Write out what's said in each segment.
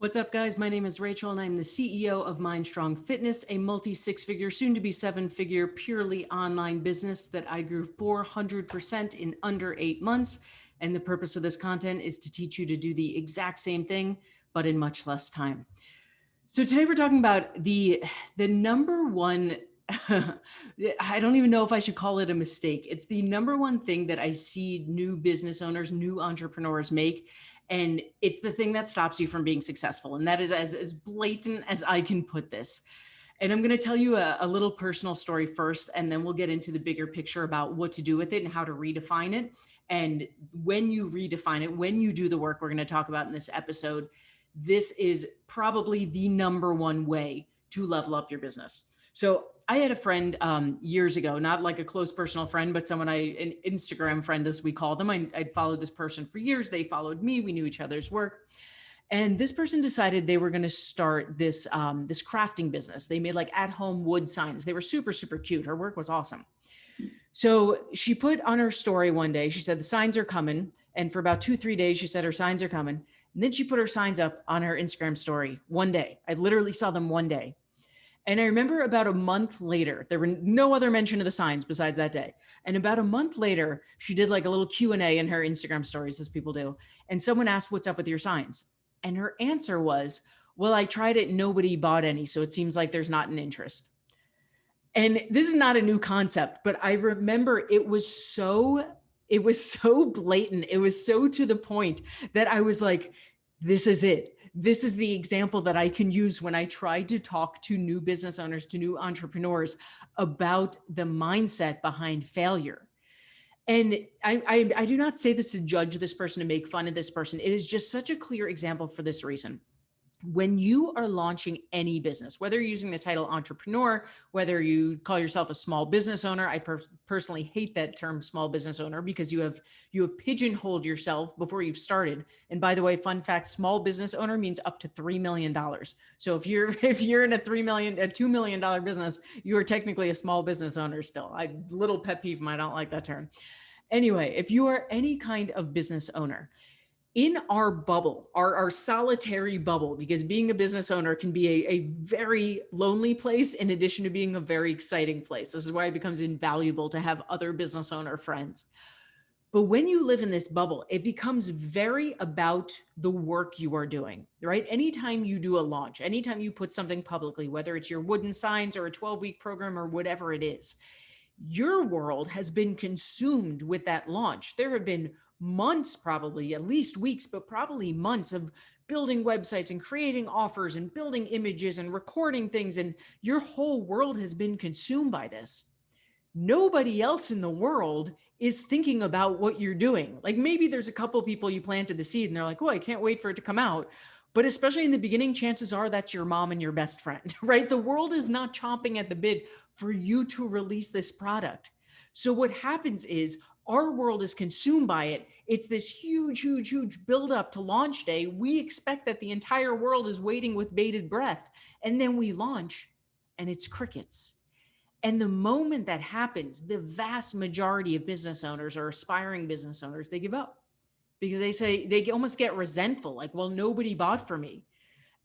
What's up, guys? My name is Rachel, and I'm the CEO of MindStrong Fitness, a multi-six-figure, soon-to-be seven-figure, purely online business that I grew 400% in under 8 months. And the purpose of this content is to teach you to do the exact same thing, but in much less time. So today we're talking about the number one. I don't even know if I should call it a mistake. It's the number one thing that I see new business owners, new entrepreneurs make. And it's the thing that stops you from being successful. And that is as blatant as I can put this. And I'm going to tell you a little personal story first, and then we'll get into the bigger picture about what to do with it and how to redefine it. And when you redefine it, when you do the work we're going to talk about in this episode, this is probably the number one way to level up your business. So I had a friend years ago, not like a close personal friend, but someone an Instagram friend, as we call them. I'd followed this person for years. They followed me. We knew each other's work. And this person decided they were going to start this crafting business. They made like at-home wood signs. They were super, super cute. Her work was awesome. So she put on her story one day, she said, the signs are coming. And for about 2-3 days, she said her signs are coming. And then she put her signs up on her Instagram story one day. I literally saw them one day. And I remember about a month later, there were no other mention of the signs besides that day. And about a month later, she did like a little Q&A in her Instagram stories, as people do. And someone asked, what's up with your signs? And her answer was, well, I tried it. Nobody bought any. So it seems like there's not an interest. And this is not a new concept, but I remember it was so blatant. It was so to the point that I was like, this is it. This is the example that I can use when I try to talk to new business owners, to new entrepreneurs about the mindset behind failure. And I do not say this to judge this person, to make fun of this person. It is just such a clear example for this reason. When you are launching any business, whether you're using the title entrepreneur, whether you call yourself a small business owner, I personally hate that term small business owner because you have pigeonholed yourself before you've started. And by the way, fun fact, small business owner means up to $3 million. So if you're in a $2 million business, you are technically a small business owner still. Little pet peeve, I don't like that term. Anyway, if you are any kind of business owner, in our bubble, our solitary bubble, because being a business owner can be a very lonely place in addition to being a very exciting place. This is why it becomes invaluable to have other business owner friends. But when you live in this bubble, it becomes very about the work you are doing, right? Anytime you do a launch, anytime you put something publicly, whether it's your wooden signs or a 12-week program or whatever it is, your world has been consumed with that launch. There have been months, probably at least weeks, but probably months of building websites and creating offers and building images and recording things. And your whole world has been consumed by this. Nobody else in the world is thinking about what you're doing. Like maybe there's a couple people you planted the seed and they're like, oh, I can't wait for it to come out. But especially in the beginning, chances are that's your mom and your best friend, right? The world is not chomping at the bit for you to release this product. So what happens is our world is consumed by it. It's this huge, huge, huge buildup to launch day. We expect that the entire world is waiting with bated breath. And then we launch and it's crickets. And the moment that happens, the vast majority of business owners or aspiring business owners, they give up because they almost get resentful. Like, well, nobody bought for me.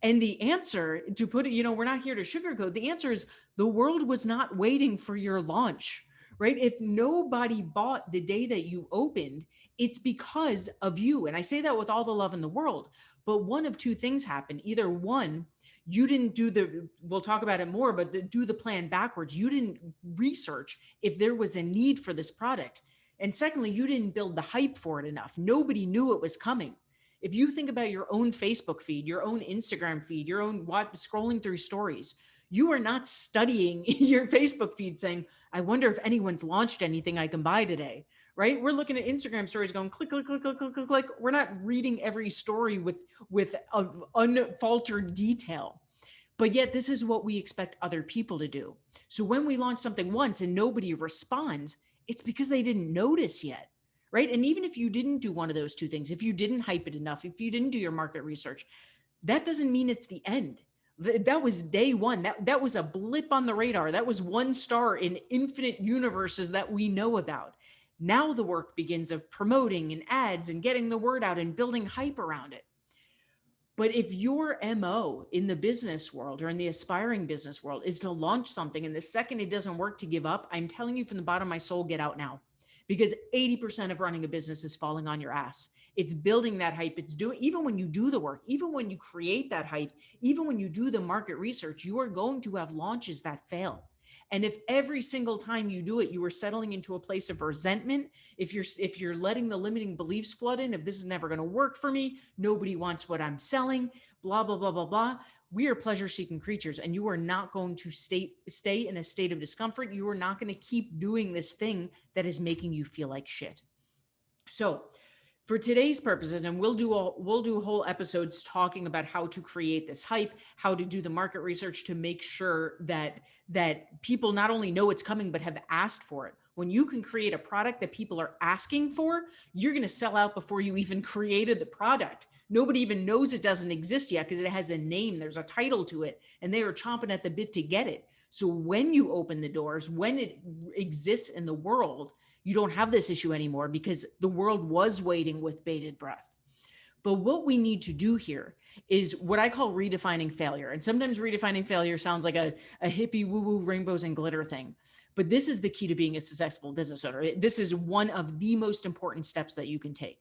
And the answer, to put it, we're not here to sugarcoat. The answer is the world was not waiting for your launch, right? If nobody bought the day that you opened, it's because of you. And I say that with all the love in the world, but one of two things happened. Either one, you didn't we'll talk about it more, but do the plan backwards. You didn't research if there was a need for this product. And secondly, you didn't build the hype for it enough. Nobody knew it was coming. If you think about your own Facebook feed, your own Instagram feed, your own scrolling through stories, you are not studying your Facebook feed saying, I wonder if anyone's launched anything I can buy today, right? We're looking at Instagram stories going click, click, click, click, click, click, click. We're not reading every story with unfaltered detail. But yet this is what we expect other people to do. So when we launch something once and nobody responds, it's because they didn't notice yet. Right. And even if you didn't do one of those two things, if you didn't hype it enough, if you didn't do your market research, that doesn't mean it's the end. That was day one. That was a blip on the radar. That was one star in infinite universes that we know about. Now the work begins of promoting and ads and getting the word out and building hype around it. But if your MO in the business world or in the aspiring business world is to launch something and the second it doesn't work to give up, I'm telling you from the bottom of my soul, get out now. Because 80% of running a business is falling on your ass. It's building that hype. It's doing, even when you do the work, even when you create that hype, even when you do the market research, you are going to have launches that fail. And if every single time you do it, you are settling into a place of resentment, if you're letting the limiting beliefs flood in, if this is never going to work for me, nobody wants what I'm selling, blah, blah, blah, blah, blah. We are pleasure seeking creatures, and you are not going to stay in a state of discomfort. You are not going to keep doing this thing that is making you feel like shit. So for today's purposes, and we'll do whole episodes talking about how to create this hype, how to do the market research to make sure that people not only know it's coming, but have asked for it. When you can create a product that people are asking for, you're going to sell out before you even created the product. Nobody even knows it doesn't exist yet because it has a name, there's a title to it, and they are chomping at the bit to get it. So when you open the doors, when it exists in the world, you don't have this issue anymore because the world was waiting with bated breath. But what we need to do here is what I call redefining failure. And sometimes redefining failure sounds like a hippie woo-woo rainbows and glitter thing. But this is the key to being a successful business owner. This is one of the most important steps that you can take.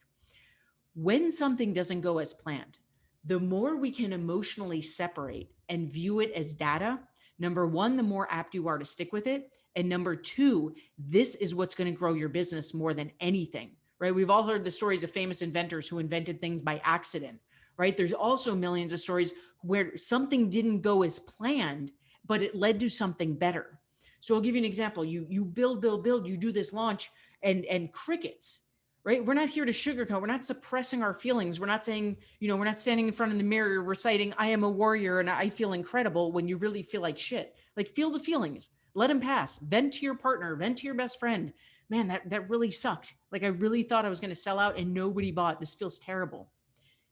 When something doesn't go as planned, the more we can emotionally separate and view it as data, number one, the more apt you are to stick with it. And number two, this is what's going to grow your business more than anything, right? We've all heard the stories of famous inventors who invented things by accident, right? There's also millions of stories where something didn't go as planned, but it led to something better. So I'll give you an example. You build, you do this launch and crickets, right? We're not here to sugarcoat. We're not suppressing our feelings. We're not saying, we're not standing in front of the mirror reciting, I am a warrior and I feel incredible when you really feel like shit. Like, feel the feelings, let them pass, vent to your partner, vent to your best friend. Man, that really sucked. Like, I really thought I was going to sell out and nobody bought. This feels terrible.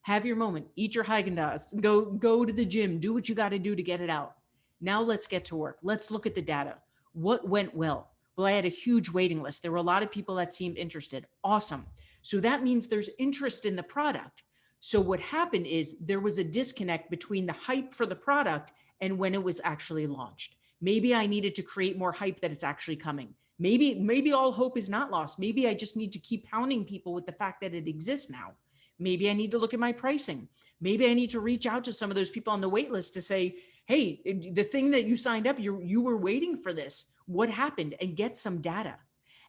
Have your moment, eat your Haagen-Dazs, go to the gym, do what you got to do to get it out. Now let's get to work. Let's look at the data. What went well? Well, I had a huge waiting list. There were a lot of people that seemed interested. Awesome. So that means there's interest in the product. So what happened is there was a disconnect between the hype for the product and when it was actually launched. Maybe I needed to create more hype that it's actually coming. Maybe all hope is not lost. Maybe I just need to keep pounding people with the fact that it exists now. Maybe I need to look at my pricing. Maybe I need to reach out to some of those people on the wait list to say, hey, the thing that you signed up, you were waiting for this. What happened? And get some data.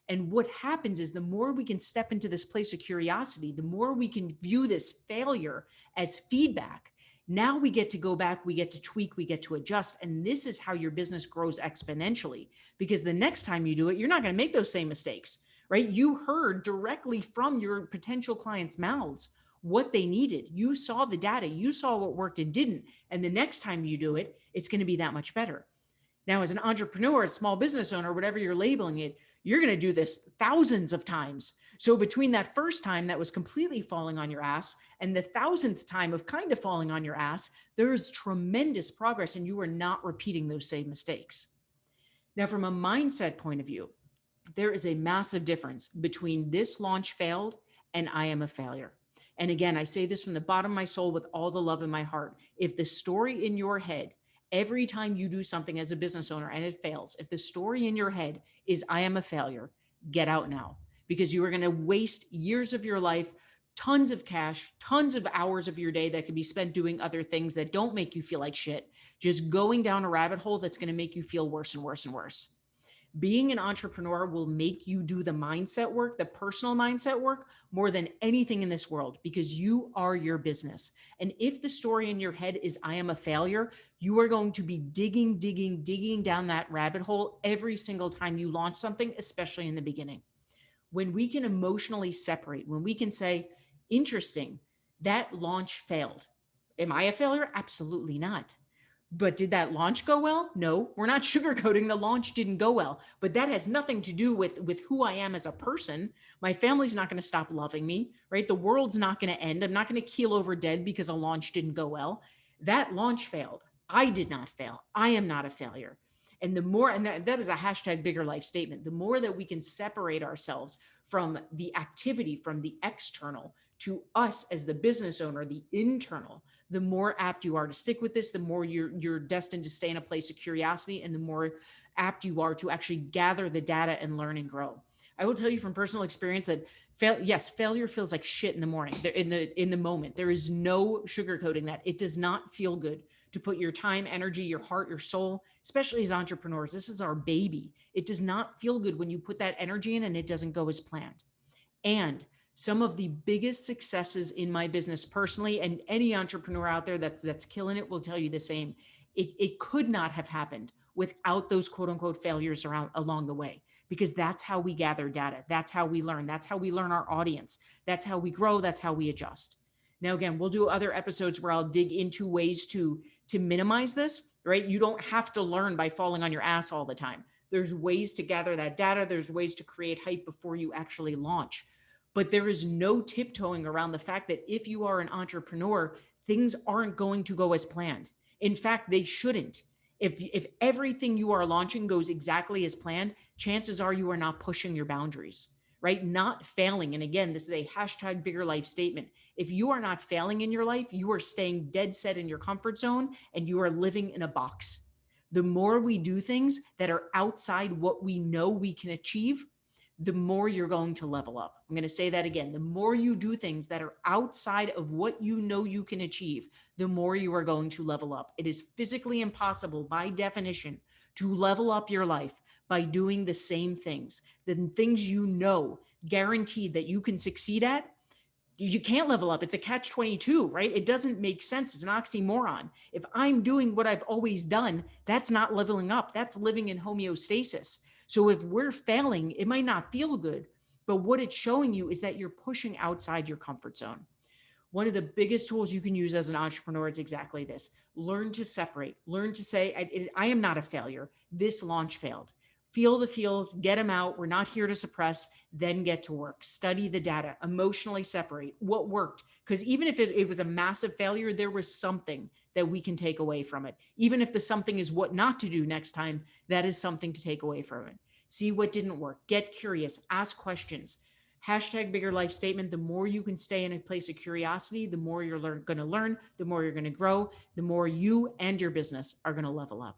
And what happens is the more we can step into this place of curiosity, the more we can view this failure as feedback. Now we get to go back, we get to tweak, we get to adjust. And this is how your business grows exponentially, because the next time you do it, you're not going to make those same mistakes, right? You heard directly from your potential clients' mouths what they needed. You saw the data, you saw what worked and didn't. And the next time you do it, it's going to be that much better. Now, as an entrepreneur, a small business owner, whatever you're labeling it, you're going to do this thousands of times. So between that first time that was completely falling on your ass and the thousandth time of kind of falling on your ass, there's tremendous progress and you are not repeating those same mistakes. Now, from a mindset point of view, there is a massive difference between this launch failed and I am a failure. And again, I say this from the bottom of my soul with all the love in my heart. If the story in your head, every time you do something as a business owner and it fails, if the story in your head is I am a failure, get out now, because you are going to waste years of your life, tons of cash, tons of hours of your day that could be spent doing other things that don't make you feel like shit, just going down a rabbit hole that's going to make you feel worse and worse and worse. Being an entrepreneur will make you do the mindset work, the personal mindset work, more than anything in this world, because you are your business. And if the story in your head is I am a failure, you are going to be digging down that rabbit hole every single time you launch something, especially in the beginning. When we can emotionally separate, when we can say, interesting, that launch failed. Am I a failure? Absolutely not. But did that launch go well? No, we're not sugarcoating. The launch didn't go well, but that has nothing to do with who I am as a person. My family's not going to stop loving me, right? The world's not going to end. I'm not going to keel over dead because a launch didn't go well. That launch failed. I did not fail. I am not a failure. And the more, and that is a hashtag bigger life statement, the more that we can separate ourselves from the activity, from the external, To us as the business owner, the internal, the more apt you are to stick with this, the more you're destined to stay in a place of curiosity, and the more apt you are to actually gather the data and learn and grow. I will tell you from personal experience that failure feels like shit in the morning. In the moment, there is no sugarcoating that. It does not feel good to put your time, energy, your heart, your soul, especially as entrepreneurs. This is our baby. It does not feel good when you put that energy in and it doesn't go as planned. And some of the biggest successes in my business personally, and any entrepreneur out there that's killing it will tell you the same. It could not have happened without those quote unquote failures around along the way, because that's how we gather data. That's how we learn. That's how we learn our audience. That's how we grow. That's how we adjust. Now, again, we'll do other episodes where I'll dig into ways to minimize this, right? You don't have to learn by falling on your ass all the time. There's ways to gather that data. There's ways to create hype before you actually launch. But there is no tiptoeing around the fact that if you are an entrepreneur, things aren't going to go as planned. In fact, they shouldn't. If everything you are launching goes exactly as planned, chances are you are not pushing your boundaries, right? Not failing. And again, this is a hashtag bigger life statement. If you are not failing in your life, you are staying dead set in your comfort zone and you are living in a box. The more we do things that are outside what we know we can achieve, the more you're going to level up. I'm going to say that again. The more you do things that are outside of what you know you can achieve, the more you are going to level up. It is physically impossible by definition to level up your life by doing the same things. The things you know guaranteed that you can succeed at, you can't level up. It's a catch 22, right? It doesn't make sense. It's an oxymoron. If I'm doing what I've always done, that's not leveling up. That's living in homeostasis. So if we're failing, it might not feel good, but what it's showing you is that you're pushing outside your comfort zone. One of the biggest tools you can use as an entrepreneur is exactly this. Learn to separate, learn to say, I am not a failure. This launch failed. Feel the feels, get them out. We're not here to suppress, then get to work. Study the data, emotionally separate what worked. Because even if it was a massive failure, there was something that we can take away from it. Even if the something is what not to do next time, that is something to take away from it. See what didn't work. Get curious, ask questions. Hashtag bigger life statement. The more you can stay in a place of curiosity, the more you're going to learn, the more you're going to grow, the more you and your business are going to level up.